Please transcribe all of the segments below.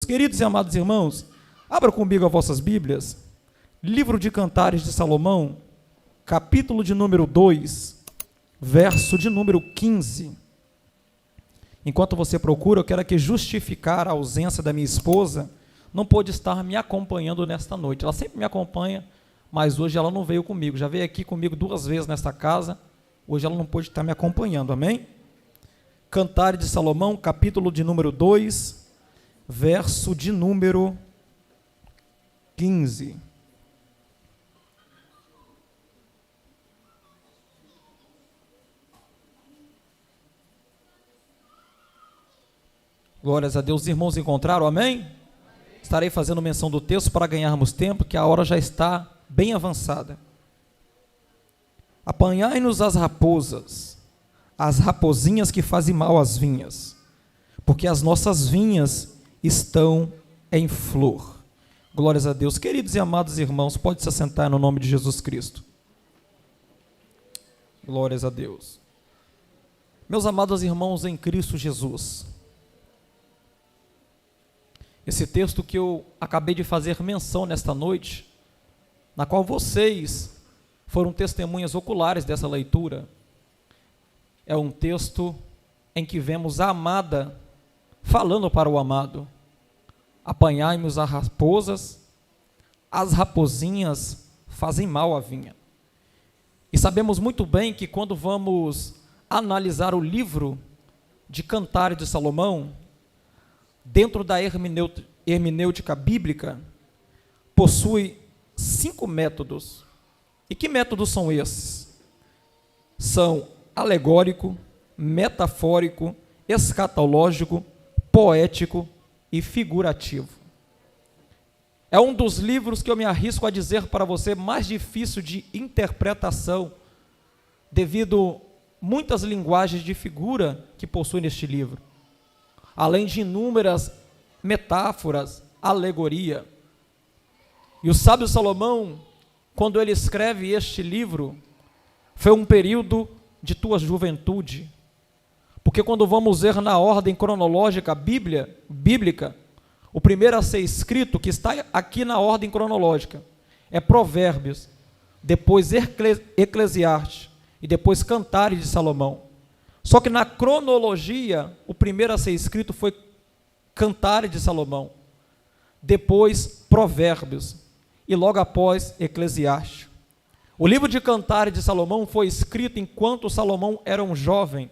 Queridos e amados irmãos, abra comigo as vossas Bíblias, livro de Cantares de Salomão, capítulo de número 2, verso de número 15. Enquanto você procura, eu quero aqui justificar a ausência da minha esposa, não pôde estar me acompanhando nesta noite. Ela sempre me acompanha, mas hoje ela não veio comigo, já veio aqui comigo 2 vezes nesta casa, hoje ela não pôde estar me acompanhando, amém? Cantares de Salomão, capítulo de número 2, verso de número 15. Glórias a Deus. Os irmãos encontraram, amém? Estarei fazendo menção do texto para ganharmos tempo, que a hora já está bem avançada. Apanhai-nos as raposas, as rapozinhas que fazem mal às vinhas, porque as nossas vinhas estão em flor. Glórias a Deus. Queridos e amados irmãos, pode se assentar no nome de Jesus Cristo. Glórias a Deus. Meus amados irmãos em Cristo Jesus, esse texto que eu acabei de fazer menção nesta noite, na qual vocês foram testemunhas oculares dessa leitura, é um texto em que vemos a amada falando para o amado: apanhai-nos as raposas, as rapozinhas fazem mal à vinha. E sabemos muito bem que quando vamos analisar o livro de Cantares de Salomão, dentro da hermenêutica bíblica, possui 5 métodos. E que métodos são esses? São alegórico, metafórico, escatológico, poético e figurativo. É um dos livros que eu me arrisco a dizer para você mais difícil de interpretação, devido muitas linguagens de figura que possui neste livro, além de inúmeras metáforas, alegoria. E o sábio Salomão, quando ele escreve este livro, foi um período de tua juventude, porque quando vamos ver na ordem cronológica bíblica, o primeiro a ser escrito, que está aqui na ordem cronológica, é Provérbios, depois Eclesiastes e depois Cantares de Salomão. Só que na cronologia, o primeiro a ser escrito foi Cantares de Salomão, depois Provérbios e logo após Eclesiastes. O livro de Cantares de Salomão foi escrito enquanto Salomão era um jovem,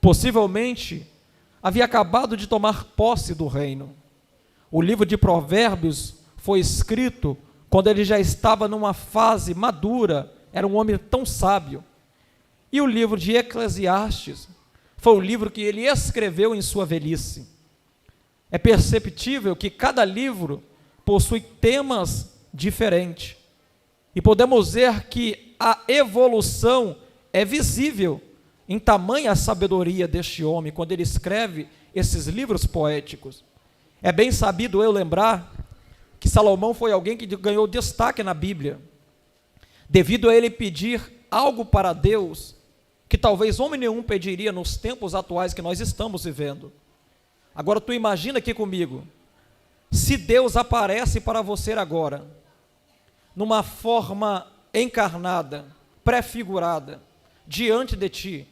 possivelmente havia acabado de tomar posse do reino. O livro de Provérbios foi escrito quando ele já estava numa fase madura, era um homem tão sábio. E o livro de Eclesiastes foi um livro que ele escreveu em sua velhice. É perceptível que cada livro possui temas diferentes. E podemos ver que a evolução é visível em tamanha sabedoria deste homem, quando ele escreve esses livros poéticos. É bem sabido eu lembrar que Salomão foi alguém que ganhou destaque na Bíblia, devido a ele pedir algo para Deus, que talvez homem nenhum pediria nos tempos atuais que nós estamos vivendo. Agora tu imagina aqui comigo, se Deus aparece para você agora, numa forma encarnada, prefigurada, diante de ti,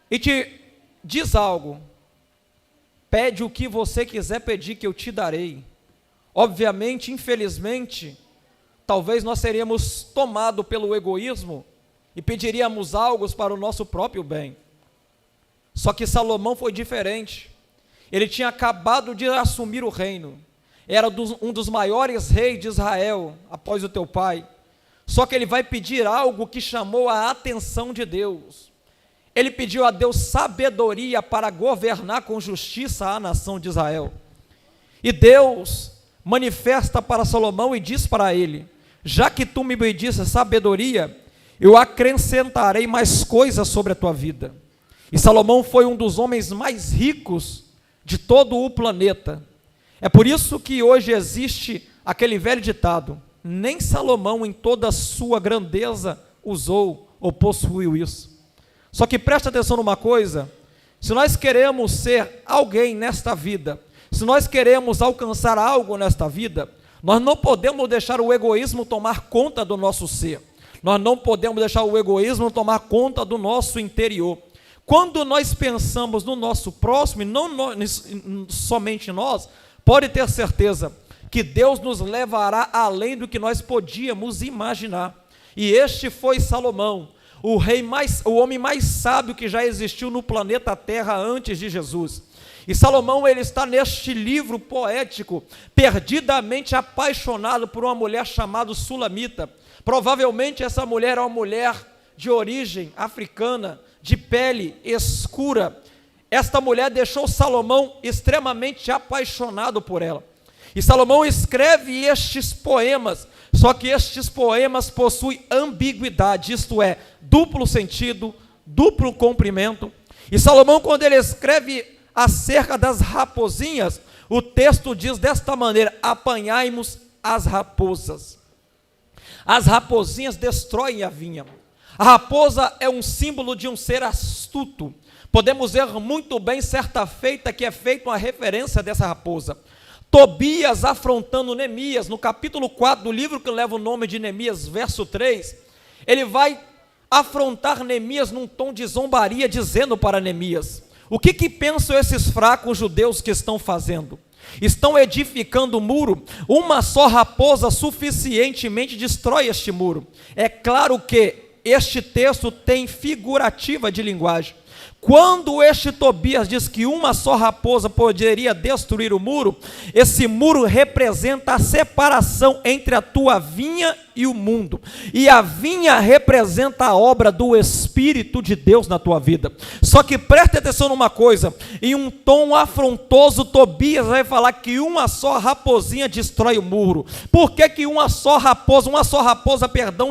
e te diz algo: pede o que você quiser pedir que eu te darei. Obviamente, infelizmente, talvez nós seríamos tomados pelo egoísmo e pediríamos algo para o nosso próprio bem. Só que Salomão foi diferente. Ele tinha acabado de assumir o reino, era um dos maiores reis de Israel, após o teu pai. Só que ele vai pedir algo que chamou a atenção de Deus. Ele pediu a Deus sabedoria para governar com justiça a nação de Israel. E Deus manifesta para Salomão e diz para ele: já que tu me pediste sabedoria, eu acrescentarei mais coisas sobre a tua vida. E Salomão foi um dos homens mais ricos de todo o planeta. É por isso que hoje existe aquele velho ditado: nem Salomão em toda a sua grandeza usou ou possuiu isso. Só que preste atenção numa coisa: se nós queremos ser alguém nesta vida, Se nós queremos alcançar algo nesta vida, nós não podemos deixar o egoísmo tomar conta do nosso ser. Nós não podemos deixar o egoísmo tomar conta do nosso interior. Quando nós pensamos no nosso próximo, e não somente nós, pode ter certeza que Deus nos levará além do que nós podíamos imaginar. E este foi Salomão, o homem mais sábio que já existiu no planeta Terra antes de Jesus. E Salomão, ele está neste livro poético, perdidamente apaixonado por uma mulher chamada Sulamita. Provavelmente essa mulher é uma mulher de origem africana, de pele escura. Esta mulher deixou Salomão extremamente apaixonado por ela. E Salomão escreve estes poemas, só que estes poemas possuem ambiguidade, isto é, duplo sentido, duplo comprimento. E Salomão, quando ele escreve acerca das raposinhas, o texto diz desta maneira: apanhai-mos as raposas. As raposinhas destroem a vinha. A raposa é um símbolo de um ser astuto. Podemos ver muito bem certa feita que é feita uma referência dessa raposa. Tobias afrontando Neemias, no capítulo 4 do livro que leva o nome de Neemias, verso 3, ele vai afrontar Neemias num tom de zombaria, dizendo para Neemias: o que pensam esses fracos judeus que estão fazendo? Estão edificando o muro, uma só raposa suficientemente destrói este muro. É claro que este texto tem figurativa de linguagem. Quando este Tobias diz que uma só raposa poderia destruir o muro, esse muro representa a separação entre a tua vinha e o mundo, e a vinha representa a obra do Espírito de Deus na tua vida. Só que preste atenção numa coisa: em um tom afrontoso, Tobias vai falar que uma só raposinha destrói o muro. Por que uma só raposa,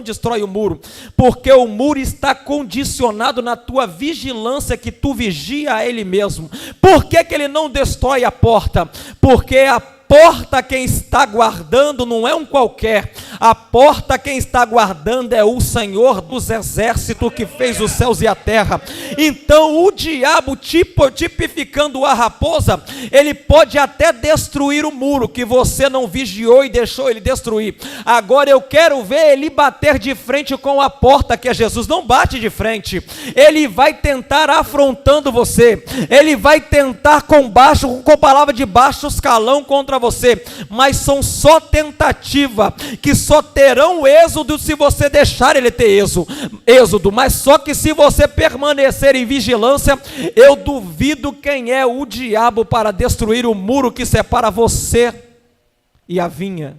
destrói o muro? Porque o muro está condicionado na tua vigilância, que tu vigia a ele mesmo. Por que ele não destrói a porta? Porque a porta quem está guardando não é um qualquer. A porta quem está guardando é o Senhor dos exércitos, que fez os céus e a terra. Então o diabo, tipificando a raposa, ele pode até destruir o muro que você não vigiou e deixou ele destruir. Agora eu quero ver ele bater de frente com a porta, que é Jesus. Não bate de frente, ele vai tentar afrontando você, ele vai tentar com palavra de baixo escalão contra você, mas são só tentativa, que só terão êxodo se você deixar ele ter êxodo, mas só que se você permanecer em vigilância, eu duvido quem é o diabo para destruir o muro que separa você e a vinha.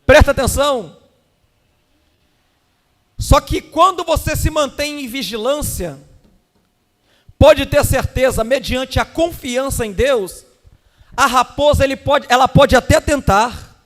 Presta atenção. Só que quando você se mantém em vigilância, pode ter certeza, mediante a confiança em Deus, a raposa ela pode até tentar,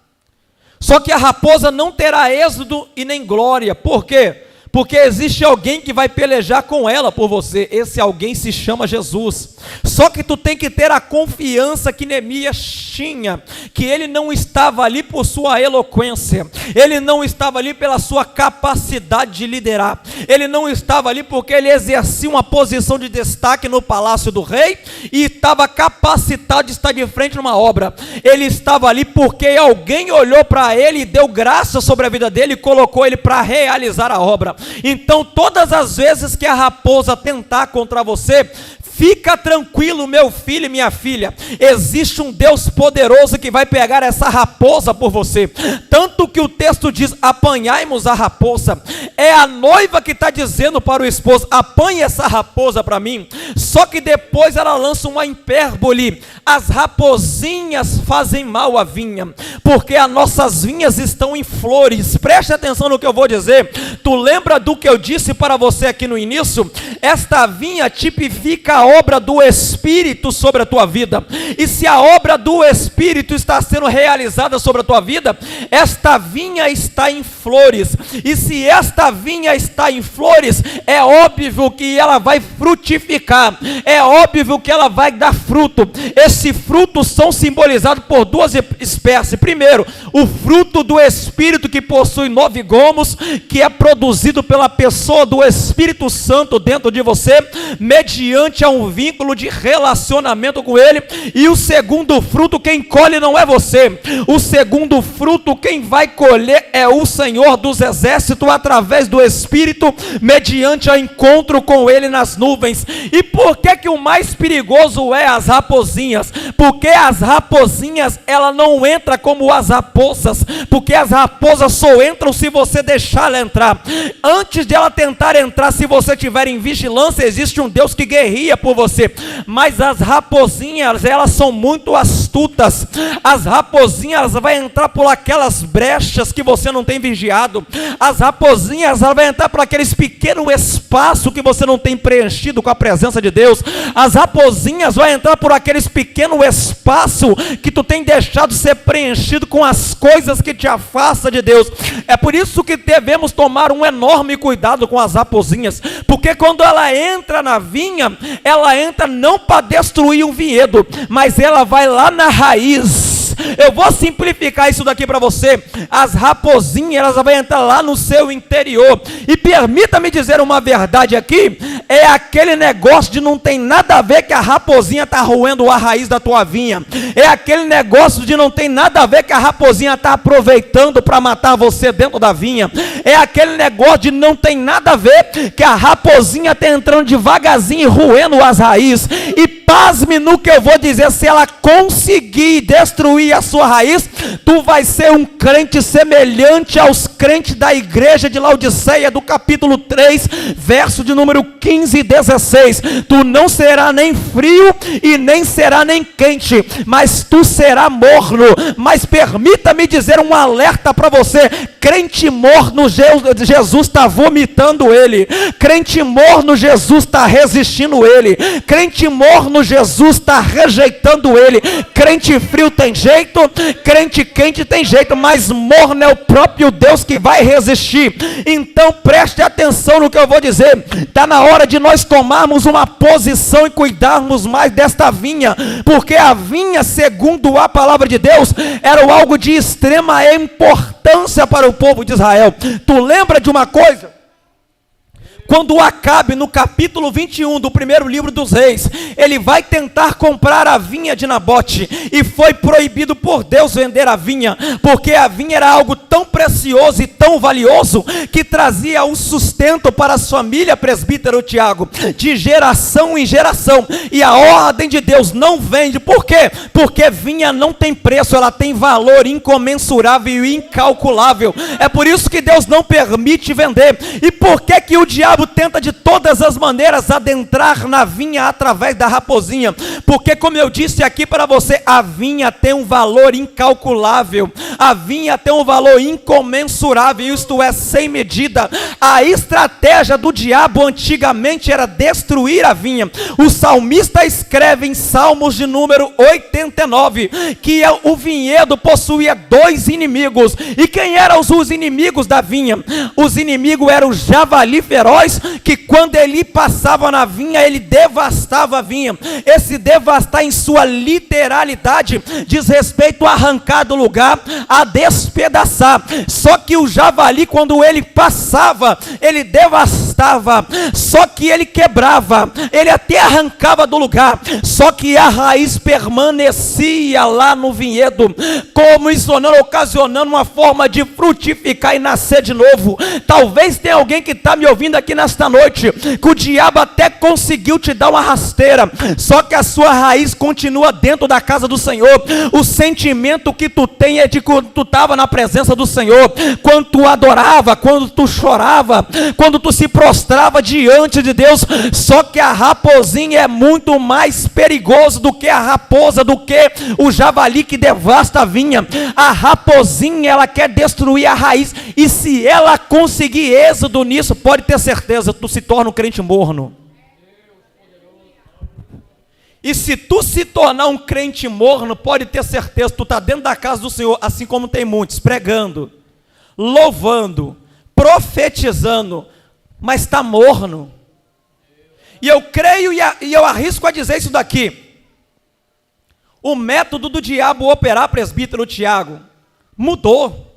só que a raposa não terá êxodo e nem glória. Por quê? Porque existe alguém que vai pelejar com ela por você. Esse alguém se chama Jesus. Só que tu tem que ter a confiança que Neemias tinha, que ele não estava ali por sua eloquência, ele não estava ali pela sua capacidade de liderar, ele não estava ali porque ele exercia uma posição de destaque no palácio do rei e estava capacitado de estar de frente numa obra. Ele estava ali porque alguém olhou para ele e deu graça sobre a vida dele e colocou ele para realizar a obra. Então todas as vezes que a raposa tentar contra você, fica tranquilo, meu filho e minha filha, existe um Deus poderoso que vai pegar essa raposa por você. Tanto que o texto diz: apanhai-mos a raposa. É a noiva que está dizendo para o esposo: apanhe essa raposa para mim. Só que depois ela lança uma hipérbole: as raposinhas fazem mal à vinha, porque as nossas vinhas estão em flores. Preste atenção no que eu vou dizer. Tu lembra do que eu disse para você aqui no início? Esta vinha tipifica a obra do Espírito sobre a tua vida. E se a obra do Espírito está sendo realizada sobre a tua vida, esta vinha está em flores. E se esta vinha está em flores, é óbvio que ela vai frutificar, é óbvio que ela vai dar fruto. Esses frutos são simbolizados por duas espécies. Primeiro, o fruto do Espírito, que possui 9 gomos, que é produzido pela pessoa do Espírito Santo dentro de você, mediante a um vínculo de relacionamento com Ele. E o segundo fruto, quem colhe não é você. O segundo fruto, quem vai colher é o Senhor dos Exércitos, através do Espírito, mediante o encontro com Ele nas nuvens. E por que o mais perigoso é as raposinhas? Porque as raposinhas, ela não entra como as raposas, porque as raposas só entram se você deixar ela entrar. Antes de ela tentar entrar, se você tiver em vigilância, existe um Deus que guerreia por você. Mas as raposinhas, elas são muito astutas. As raposinhas vão entrar por aquelas brechas que você não tem vigiado. As raposinhas vão entrar por aqueles pequenos espaços que você não tem preenchido com a presença de Deus. As raposinhas vão entrar por aqueles pequenos espaços que tu tem deixado ser preenchido com as coisas que te afastam de Deus. É por isso que devemos tomar um enorme cuidado com as raposinhas, porque quando ela entra na vinha, ela entra não para destruir um vinhedo, mas ela vai lá na raiz. Eu vou simplificar isso daqui para você. As raposinhas, elas vão entrar lá no seu interior. E permita-me dizer uma verdade aqui: é aquele negócio de não tem nada a ver que a raposinha está roendo a raiz da tua vinha. É aquele negócio de não tem nada a ver que a raposinha está aproveitando para matar você dentro da vinha. É aquele negócio de não tem nada a ver que a raposinha está entrando devagarzinho e roendo as raízes. E pasme no que eu vou dizer: se ela conseguir destruir a sua raiz, tu vai ser um crente semelhante aos crentes da igreja de Laodiceia, do capítulo 3, verso de número 15 e 16. Tu não será nem frio e nem será nem quente, mas tu será morno. Mas permita-me dizer um alerta para você: crente morno, Jesus está vomitando ele. Crente morno, Jesus está resistindo ele. Crente morno, Jesus está rejeitando ele. Crente frio tem jeito, crente quente tem jeito, mas morno é o próprio Deus que vai resistir. Então preste atenção no que eu vou dizer. Está na hora de nós tomarmos uma posição e cuidarmos mais desta vinha, porque a vinha, segundo a palavra de Deus, era algo de extrema importância para o povo de Israel. Tu lembra de uma coisa? Quando Acabe, no capítulo 21 do primeiro livro dos reis, ele vai tentar comprar a vinha de Nabote, e foi proibido por Deus vender a vinha, porque a vinha era algo tão precioso e tão valioso, que trazia o sustento para a família, presbítero Tiago, de geração em geração. E a ordem de Deus não vende. Por quê? Porque vinha não tem preço, ela tem valor incomensurável e incalculável. É por isso que Deus não permite vender. E por que que o diabo tenta de todas as maneiras adentrar na vinha através da raposinha? Porque, como eu disse aqui para você, a vinha tem um valor incalculável, a vinha tem um valor incomensurável, isto é, sem medida. A estratégia do diabo antigamente era destruir a vinha. O salmista escreve em Salmos de número 89 que o vinhedo possuía dois inimigos. E quem eram os inimigos da vinha? Os inimigos eram o javali feroz, que quando ele passava na vinha, ele devastava a vinha. Esse devastar, em sua literalidade, diz respeito a arrancar do lugar, a despedaçar. Só que o javali, quando ele passava, ele devastava, só que ele quebrava, ele até arrancava do lugar, só que a raiz permanecia lá no vinhedo, comissionando, ocasionando uma forma de frutificar e nascer de novo. Talvez tenha alguém que está me ouvindo aqui nesta noite, que o diabo até conseguiu te dar uma rasteira, só que a sua raiz continua dentro da casa do Senhor. O sentimento que tu tem é de quando tu estava na presença do Senhor, quando tu adorava, quando tu chorava, quando tu se prostrava diante de Deus. Só que a raposinha é muito mais perigoso do que a raposa, do que o javali que devasta a vinha. A raposinha, ela quer destruir a raiz, e se ela conseguir êxodo nisso, pode ter certeza, tu se torna um crente morno. E se tu se tornar um crente morno, pode ter certeza, tu está dentro da casa do Senhor, assim como tem muitos, pregando, louvando, profetizando, mas está morno. E eu creio e eu arrisco a dizer isso daqui: o método do diabo operar, presbítero Tiago, mudou.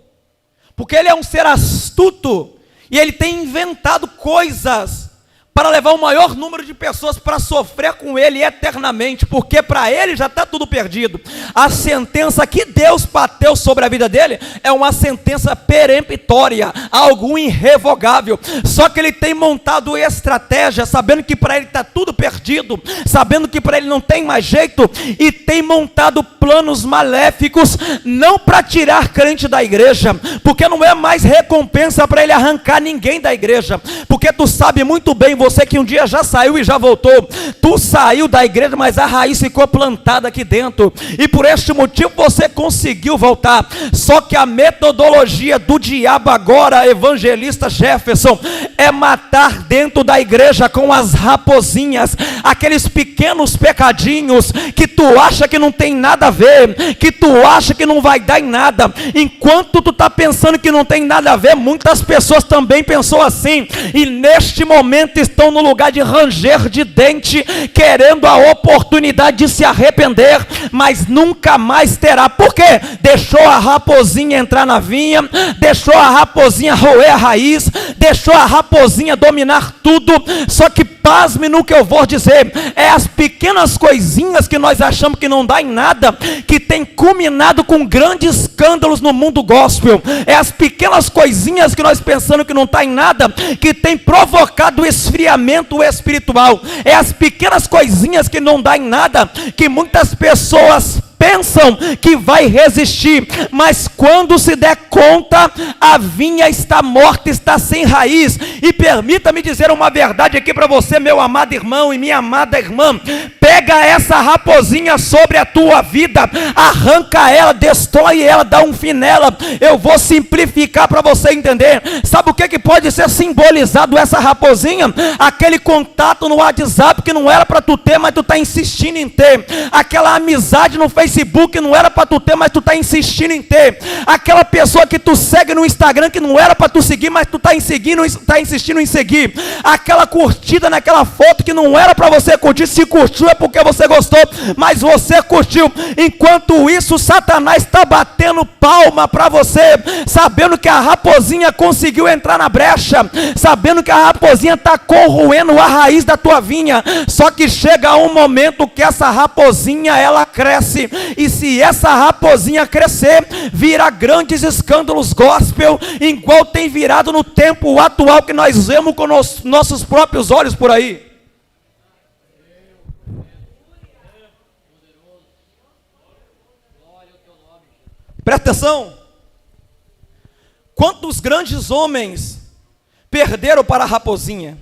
Porque ele é um ser astuto, e ele tem inventado coisas para levar o maior número de pessoas para sofrer com ele eternamente, porque para ele já está tudo perdido. A sentença que Deus bateu sobre a vida dele é uma sentença peremptória, algo irrevogável. Só que ele tem montado estratégia, sabendo que para ele está tudo perdido, sabendo que para ele não tem mais jeito, e tem montado planos maléficos, não para tirar crente da igreja, porque não é mais recompensa para ele arrancar ninguém da igreja, porque tu sabe muito bem, você que um dia já saiu e já voltou, tu saiu da igreja, mas a raiz ficou plantada aqui dentro, e por este motivo você conseguiu voltar. Só que a metodologia do diabo agora, evangelista Jefferson, é matar dentro da igreja com as raposinhas, aqueles pequenos pecadinhos que tu acha que não tem nada a ver, que tu acha que não vai dar em nada. Enquanto tu está pensando que não tem nada a ver, muitas pessoas também pensou assim, e neste momento estão no lugar de ranger de dente, querendo a oportunidade de se arrepender, mas nunca mais terá. Por quê? Deixou a raposinha entrar na vinha, deixou a raposinha roer a raiz, deixou a raposinha dominar tudo. Só que pasme no que eu vou dizer, é as pequenas coisinhas que nós achamos que não dá em nada, que tem culminado com grandes escândalos no mundo gospel. É as pequenas coisinhas que nós pensamos que não está em nada, que tem provocado o esfriamento espiritual. É as pequenas coisinhas que não dá em nada, que muitas pessoas pensam que vai resistir, mas quando se der conta, a vinha está morta, está sem raiz. E permita-me dizer uma verdade aqui para você, meu amado irmão e minha amada irmã: pega essa raposinha sobre a tua vida, arranca ela, destrói ela, dá um fim nela. Eu vou simplificar para você entender. Sabe o que pode ser simbolizado essa raposinha? Aquele contato no WhatsApp que não era para tu ter, mas tu está insistindo em ter. Aquela amizade no Facebook não era para tu ter, mas tu está insistindo em ter. Aquela pessoa que tu segue no Instagram que não era para tu seguir, mas tu está insistindo em seguir. Aquela curtida naquela foto que não era para você curtir, se curtiu é porque você gostou, mas você curtiu. Enquanto isso, Satanás está batendo palma para você, sabendo que a raposinha conseguiu entrar na brecha, sabendo que a raposinha está corroendo a raiz da tua vinha. Só que chega um momento que essa raposinha, ela cresce, e se essa raposinha crescer, vira grandes escândalos gospel, igual tem virado no tempo atual que nós vemos com nossos próprios olhos por aí. Presta atenção. Quantos grandes homens perderam para a raposinha?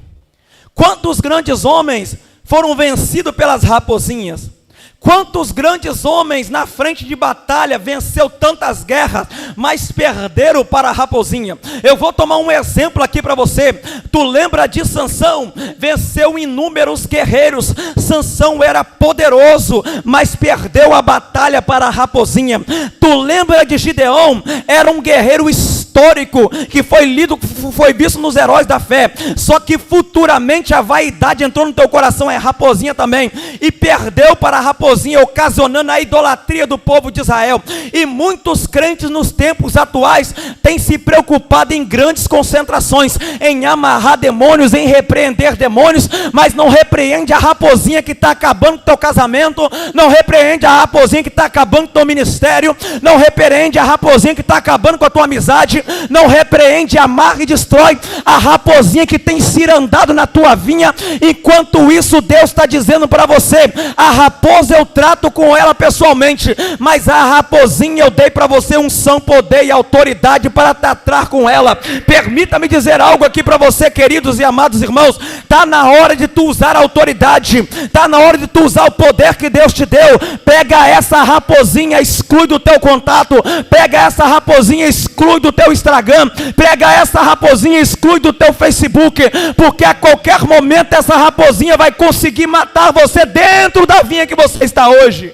Quantos grandes homens foram vencidos pelas raposinhas? Quantos grandes homens na frente de batalha venceu tantas guerras, mas perderam para a raposinha? Eu vou tomar um exemplo aqui para você. Tu lembra de Sansão? Venceu inúmeros guerreiros. Sansão era poderoso, mas perdeu a batalha para a raposinha. Tu lembra de Gideão? Era um guerreiro histórico que foi visto nos heróis da fé. Só que futuramente a vaidade entrou no teu coração, é raposinha também, e perdeu para a raposinha, ocasionando a idolatria do povo de Israel. E muitos crentes nos tempos atuais têm se preocupado em grandes concentrações, em amarrar demônios, em repreender demônios, mas não repreende a raposinha que está acabando com o teu casamento, não repreende a raposinha que está acabando com o teu ministério, não repreende a raposinha que está acabando com a tua amizade, não repreende, amarra e destrói a raposinha que tem cirandado na tua vinha. Enquanto isso, Deus está dizendo para você: a raposa eu trato com ela pessoalmente, mas a raposinha eu dei para você unção, poder e autoridade para tratar com ela. Permita-me dizer algo aqui para você, queridos e amados irmãos: está na hora de tu usar a autoridade, está na hora de tu usar o poder que Deus te deu. Pega essa raposinha, exclui do teu contato, pega essa raposinha, exclui do teu Instagram, pega essa raposinha, exclui do teu Facebook, porque a qualquer momento essa raposinha vai conseguir matar você dentro da vinha que você está hoje.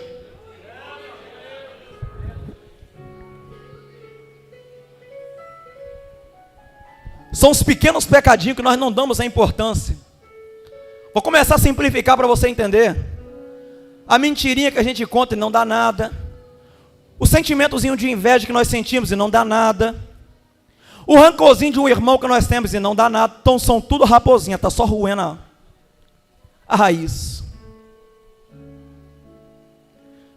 São os pequenos pecadinhos que nós não damos a importância. Vou começar a simplificar para você entender. A mentirinha que a gente conta e não dá nada, o sentimentozinho de inveja que nós sentimos e não dá nada, o rancorzinho de um irmão que nós temos e não dá nada. Então são tudo raposinha, está só roendo a raiz.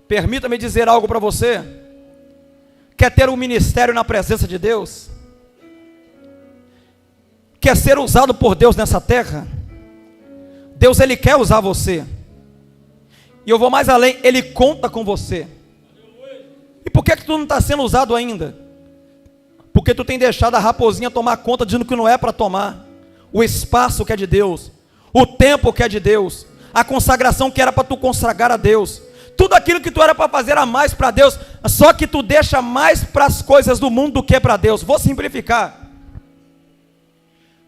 Permita-me dizer algo para você. Quer ter um ministério na presença de Deus? Quer ser usado por Deus nessa terra? Deus, Ele quer usar você. E eu vou mais além, Ele conta com você. E por que tu não está sendo usado ainda? Porque tu tem deixado a raposinha tomar conta, dizendo que não é para tomar. O espaço que é de Deus, o tempo que é de Deus, a consagração que era para tu consagrar a Deus, tudo aquilo que tu era para fazer a mais para Deus, só que tu deixa mais para as coisas do mundo do que para Deus. Vou simplificar.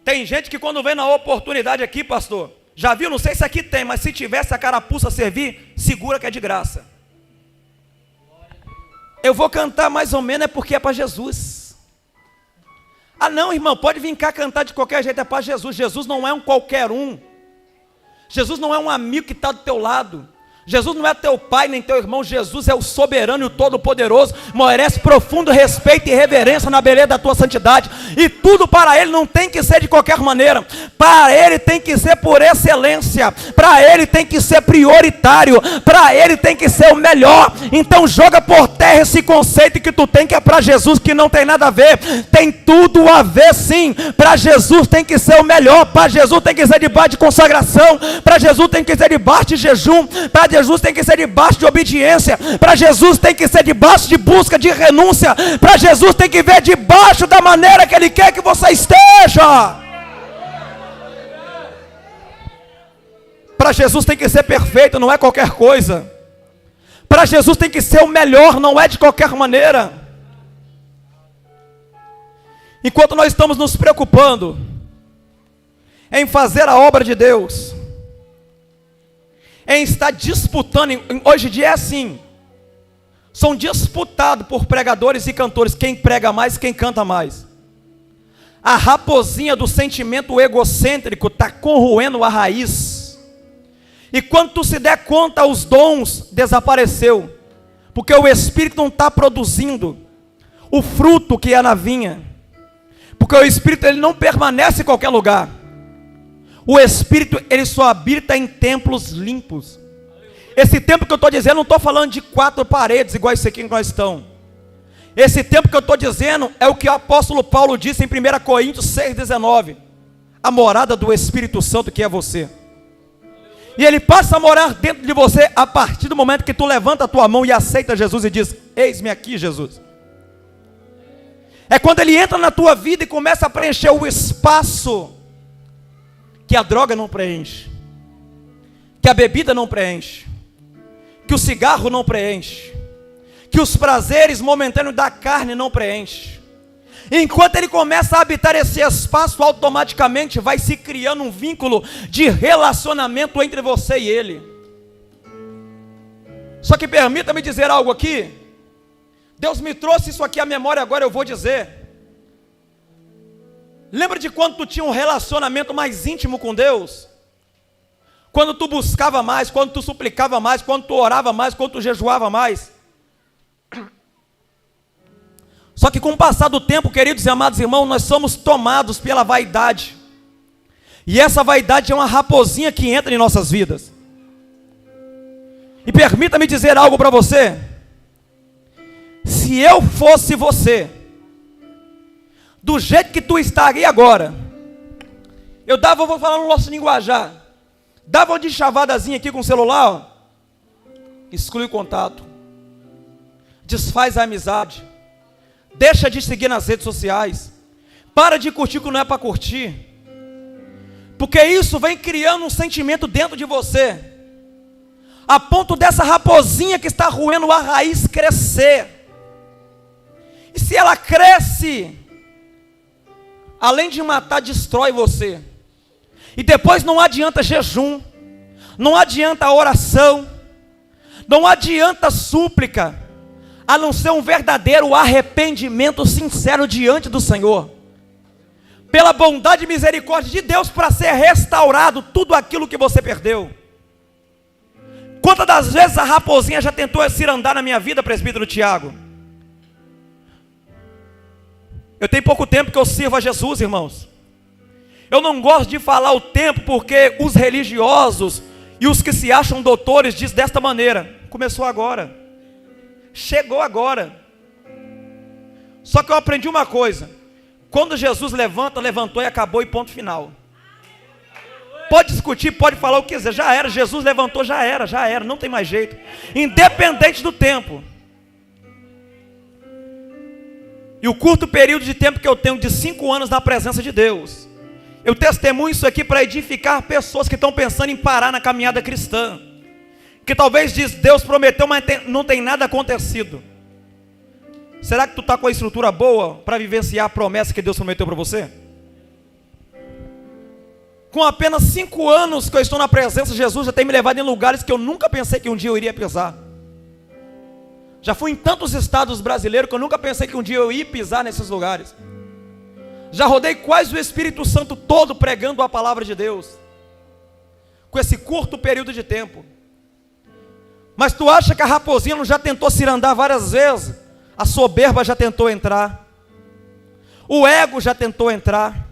Tem gente que quando vem na oportunidade aqui, pastor, já viu, não sei se aqui tem, mas se tivesse a carapuça servir, segura que é de graça. Eu vou cantar mais ou menos é porque é para Jesus. Ah não, irmão, pode vir cá cantar de qualquer jeito, é para Jesus. Jesus não é um qualquer um. Jesus não é um amigo que está do teu lado. Jesus não é teu pai nem teu irmão. Jesus é o soberano e o todo-poderoso. Merece profundo respeito e reverência na beleza da tua santidade. E tudo para Ele não tem que ser de qualquer maneira. Para Ele tem que ser por excelência. Para Ele tem que ser prioritário. Para Ele tem que ser o melhor. Então joga por terra esse conceito que tu tem que é para Jesus, que não tem nada a ver. Tem tudo a ver sim. Para Jesus tem que ser o melhor. Para Jesus tem que ser debaixo de consagração. Para Jesus tem que ser debaixo de jejum. Para Jesus tem que ser debaixo de obediência. Para Jesus tem que ser debaixo de busca, de renúncia. Para Jesus tem que ver debaixo da maneira que Ele quer que você esteja. Para Jesus tem que ser perfeito, não é qualquer coisa. Para Jesus tem que ser o melhor, não é de qualquer maneira. Enquanto nós estamos nos preocupando em fazer a obra de Deus, em estar disputando, hoje em dia é assim, são disputados por pregadores e cantores, quem prega mais, quem canta mais. A raposinha do sentimento egocêntrico está corroendo a raiz, e quando tu se der conta, os dons desapareceu, porque o Espírito não está produzindo o fruto que é na vinha, porque o Espírito ele não permanece em qualquer lugar. O Espírito, ele só habita em templos limpos. Esse templo que eu estou dizendo, não estou falando de 4 paredes, igual esse aqui que nós estamos. Esse templo que eu estou dizendo, é o que o apóstolo Paulo disse em 1 Coríntios 6,19. A morada do Espírito Santo que é você. E ele passa a morar dentro de você, a partir do momento que tu levanta a tua mão e aceita Jesus e diz, eis-me aqui Jesus. É quando ele entra na tua vida e começa a preencher o espaço que a droga não preenche, que a bebida não preenche, que o cigarro não preenche, que os prazeres momentâneos da carne não preenche. Enquanto ele começa a habitar esse espaço, automaticamente vai se criando um vínculo de relacionamento entre você e ele. Só que permita-me dizer algo aqui. Deus me trouxe isso aqui à memória, agora eu vou dizer. Lembra de quando tu tinha um relacionamento mais íntimo com Deus? Quando tu buscava mais, quando tu suplicava mais, quando tu orava mais, quando tu jejuava mais. Só que com o passar do tempo, queridos e amados irmãos, nós somos tomados pela vaidade. E essa vaidade é uma raposinha que entra em nossas vidas. E permita-me dizer algo para você. Se eu fosse você, do jeito que tu estaria agora, eu vou falar no nosso linguajar, dava uma de chavadazinha aqui com o celular, ó, exclui o contato, desfaz a amizade, deixa de seguir nas redes sociais, para de curtir o que não é para curtir, porque isso vem criando um sentimento dentro de você, a ponto dessa raposinha que está roendo a raiz crescer. E se ela cresce, além de matar, destrói você. E depois não adianta jejum, não adianta oração, não adianta súplica, a não ser um verdadeiro arrependimento sincero diante do Senhor, pela bondade e misericórdia de Deus, para ser restaurado tudo aquilo que você perdeu. Quantas das vezes a raposinha já tentou cirandar na minha vida, presbítero Tiago? Eu tenho pouco tempo que eu sirvo a Jesus, irmãos. Eu não gosto de falar o tempo, porque os religiosos E os que se acham doutores diz desta maneira: começou agora, chegou agora. Só que eu aprendi uma coisa: quando Jesus levanta, levantou e acabou, e ponto final. Pode discutir, pode falar o que quiser, já era, Jesus levantou, já era, não tem mais jeito, independente do tempo. E o curto período de tempo que eu tenho, de 5 anos na presença de Deus, eu testemunho isso aqui para edificar pessoas que estão pensando em parar na caminhada cristã, que talvez diz: Deus prometeu, mas não tem nada acontecido. Será que tu está com a estrutura boa para vivenciar a promessa que Deus prometeu para você? Com apenas 5 anos que eu estou na presença de Jesus, já tem me levado em lugares que eu nunca pensei que um dia eu iria pisar. Já fui em tantos estados brasileiros que eu nunca pensei que um dia eu ia pisar nesses lugares. Já rodei quase o Espírito Santo todo pregando a palavra de Deus, com esse curto período de tempo. Mas tu acha que a raposinha não já tentou se andar várias vezes? A soberba já tentou entrar, o ego já tentou entrar,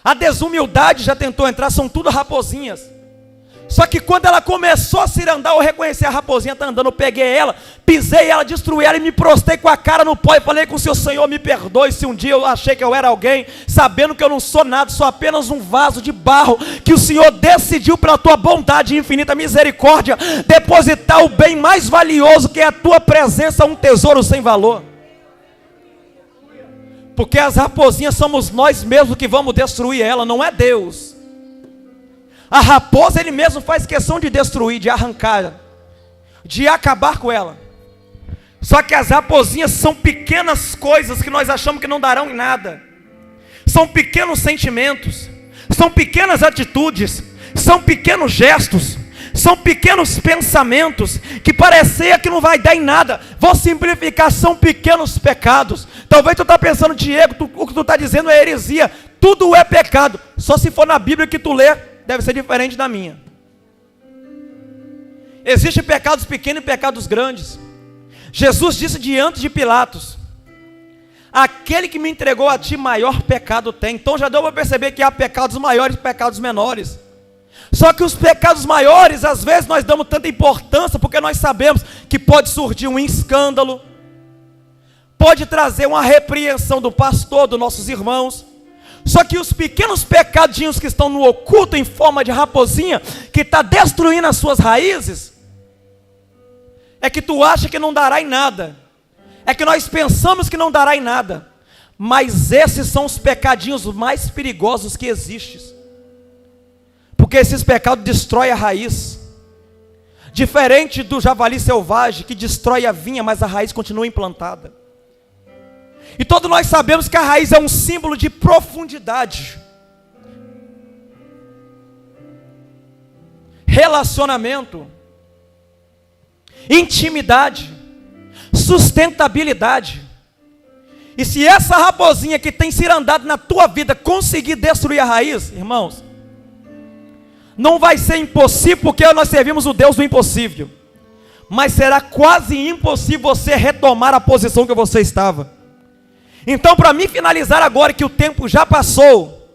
a desumildade já tentou entrar, são tudo raposinhas. Só que quando ela começou a se andar, eu reconheci: a raposinha está andando. Eu peguei ela, pisei ela, destruí ela e me prostei com a cara no pó e falei com o seu: Senhor, me perdoe se um dia eu achei que eu era alguém, sabendo que eu não sou nada, sou apenas um vaso de barro, que o Senhor decidiu pela tua bondade e infinita misericórdia depositar o bem mais valioso, que é a tua presença, um tesouro sem valor. Porque as raposinhas somos nós mesmos que vamos destruir ela, não é Deus. A raposa, ele mesmo faz questão de destruir, de arrancar, de acabar com ela. Só que as raposinhas são pequenas coisas que nós achamos que não darão em nada. São pequenos sentimentos, são pequenas atitudes, são pequenos gestos, são pequenos pensamentos que parecia que não vai dar em nada. Vou simplificar: são pequenos pecados. Talvez tu está pensando: Diego, o que tu está dizendo é heresia. Tudo é pecado, só se for na Bíblia que tu lê, deve ser diferente da minha. Existem pecados pequenos e pecados grandes. Jesus disse diante de Pilatos: aquele que me entregou a ti, maior pecado tem. Então já deu para perceber que há pecados maiores e pecados menores. Só que os pecados maiores, às vezes nós damos tanta importância, porque nós sabemos que pode surgir um escândalo, pode trazer uma repreensão do pastor, dos nossos irmãos. Só que os pequenos pecadinhos que estão no oculto, em forma de raposinha, que está destruindo as suas raízes, é que tu acha que não dará em nada, é que nós pensamos que não dará em nada, mas esses são os pecadinhos mais perigosos que existem, porque esses pecados destroem a raiz. Diferente do javali selvagem, que destrói a vinha, mas a raiz continua implantada. E todos nós sabemos que a raiz é um símbolo de profundidade, relacionamento, intimidade, sustentabilidade. E se essa raposinha que tem cirandado na tua vida conseguir destruir a raiz, irmãos, não vai ser impossível, porque nós servimos o Deus do impossível, mas será quase impossível você retomar a posição que você estava. Então, para mim finalizar agora, que o tempo já passou,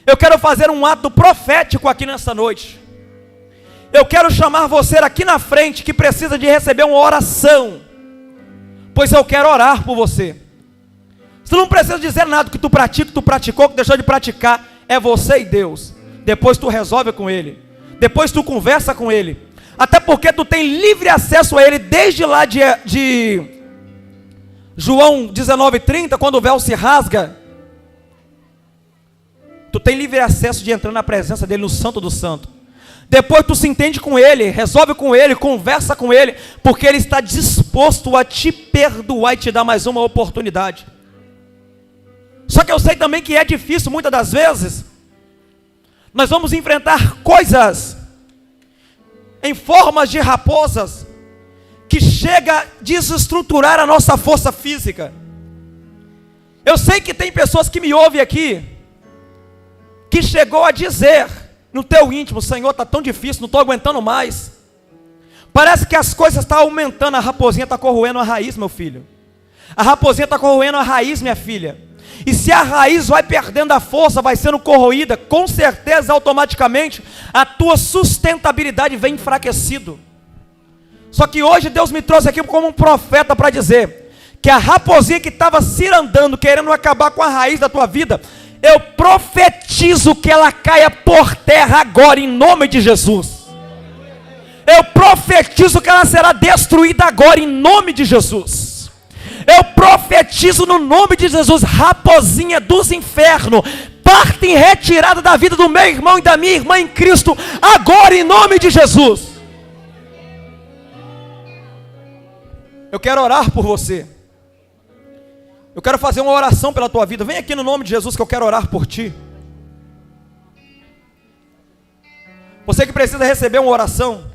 eu quero fazer um ato profético aqui nessa noite. Eu quero chamar você aqui na frente, que precisa de receber uma oração, pois eu quero orar por você. Você não precisa dizer nada que tu pratica, que tu praticou, que deixou de praticar. É você e Deus. Depois tu resolve com Ele, depois tu conversa com Ele, até porque tu tem livre acesso a Ele, desde lá de João 19:30, quando o véu se rasga, tu tem livre acesso de entrar na presença dEle, no Santo do Santo. Depois tu se entende com Ele, resolve com Ele, conversa com Ele, porque Ele está disposto a te perdoar e te dar mais uma oportunidade. Só que eu sei também que é difícil muitas das vezes. Nós vamos enfrentar coisas em formas de raposas que chega a desestruturar a nossa força física. Eu sei que tem pessoas que me ouvem aqui, que chegou a dizer no teu íntimo: Senhor, está tão difícil, não estou aguentando mais. Parece que as coisas estão aumentando, a raposinha está corroendo a raiz, meu filho. A raposinha está corroendo a raiz, minha filha. E se a raiz vai perdendo a força, vai sendo corroída, com certeza, automaticamente, a tua sustentabilidade vem enfraquecido. Só que hoje Deus me trouxe aqui como um profeta para dizer que a raposinha que estava cirandando, querendo acabar com a raiz da tua vida, eu profetizo que ela caia por terra agora, em nome de Jesus. Eu profetizo que ela será destruída agora, em nome de Jesus. Eu profetizo no nome de Jesus, raposinha dos infernos, parte em retirada da vida do meu irmão e da minha irmã em Cristo, agora em nome de Jesus. Eu quero orar por você. Eu quero fazer uma oração pela tua vida. Vem aqui no nome de Jesus que eu quero orar por ti. Você que precisa receber uma oração.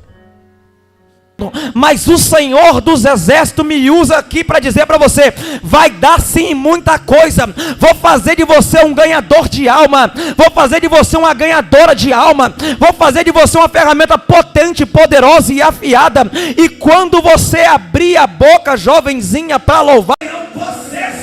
Mas o Senhor dos Exércitos me usa aqui para dizer para você: vai dar sim muita coisa. Vou fazer de você um ganhador de alma. Vou fazer de você uma ganhadora de alma. Vou fazer de você uma ferramenta potente, poderosa e afiada. E quando você abrir a boca, jovenzinha, para louvar, não você